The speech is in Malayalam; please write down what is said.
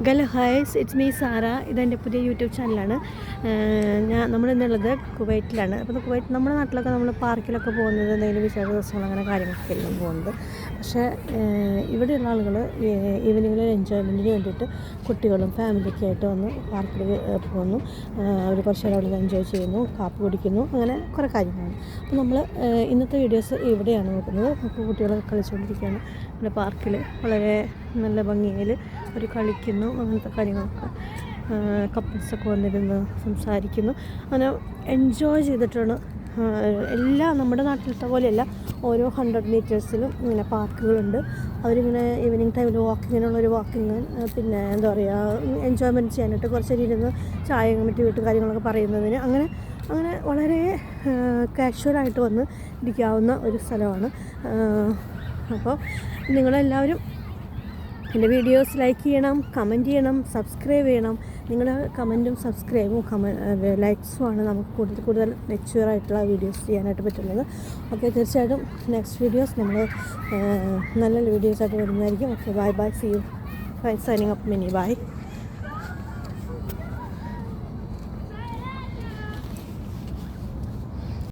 Hello hi's, it's me Sara. ഇതെൻ്റെ പുതിയ യൂട്യൂബ് ചാനലാണ്. നമ്മളിന്നുള്ളത് കുവൈറ്റിലാണ്. അപ്പോൾ കുവൈറ്റ് നമ്മുടെ നാട്ടിലൊക്കെ നമ്മൾ പാർക്കിലൊക്കെ പോകുന്നത് എന്തെങ്കിലും വിശേഷ ദിവസങ്ങൾ അങ്ങനെ കാര്യങ്ങളൊക്കെ എല്ലാം പോകുന്നത്. പക്ഷേ ഇവിടെയുള്ള ആളുകൾ ഈവനിങ്ങിൽ എൻജോയ്മെൻറ്റിന് വേണ്ടിയിട്ട് കുട്ടികളും ഫാമിലിയൊക്കെ ആയിട്ട് വന്ന് പാർക്കിൽ പോകുന്നു. അവർ കുറച്ച് നേരം അവിടെ എൻജോയ് ചെയ്യുന്നു, കാപ്പി കുടിക്കുന്നു, അങ്ങനെ കുറേ കാര്യങ്ങളാണ്. അപ്പോൾ നമ്മൾ ഇന്നത്തെ വീഡിയോസ് ഇവിടെയാണ് നോക്കുന്നത്. അപ്പോൾ കുട്ടികളൊക്കെ കളിച്ചുകൊണ്ടിരിക്കുകയാണ്. നമ്മുടെ പാർക്കിൽ വളരെ നല്ല ഭംഗിയിൽ അവർ കളിക്കുന്നു, അങ്ങനത്തെ കാര്യങ്ങളൊക്കെ. കപ്പിൾസൊക്കെ വന്നിരുന്ന് സംസാരിക്കുന്നു, അങ്ങനെ എൻജോയ് ചെയ്തിട്ടാണ്. എല്ലാം നമ്മുടെ നാട്ടിലത്തെ പോലെയല്ല, ഓരോ 100 മീറ്റേഴ്സിലും ഇങ്ങനെ പാർക്കുകളുണ്ട്. അവരിങ്ങനെ ഈവനിങ് ടൈമിൽ വാക്കിങ്ങിനുള്ളൊരു വാക്കിങ്, പിന്നെ എന്താ പറയുക, എൻജോയ്മെൻറ്റ് ചെയ്യാനായിട്ട് കുറച്ച് നേരം ഇരുന്ന് ചായ മറ്റു വീട്ട് കാര്യങ്ങളൊക്കെ പറയുന്നതിന് അങ്ങനെ വളരെ കാഷ്വലായിട്ട് വന്ന് ഇരിക്കാവുന്ന ഒരു സ്ഥലമാണ്. അപ്പോൾ നിങ്ങളെല്ലാവരും എൻ്റെ വീഡിയോസ് ലൈക്ക് ചെയ്യണം, കമൻറ്റ് ചെയ്യണം, സബ്സ്ക്രൈബ് ചെയ്യണം. നിങ്ങളുടെ കമൻറ്റും സബ്സ്ക്രൈബും ലൈക്സുമാണ് നമുക്ക് കൂടുതൽ മെച്യൂറായിട്ടുള്ള വീഡിയോസ് ചെയ്യാനായിട്ട് പറ്റുന്നത്. ഓക്കെ, തീർച്ചയായിട്ടും നെക്സ്റ്റ് വീഡിയോസ് നമ്മൾ നല്ല വീഡിയോസായിട്ട് വരുന്നതായിരിക്കും. Okay, bye, see you. Signing up Mini, by.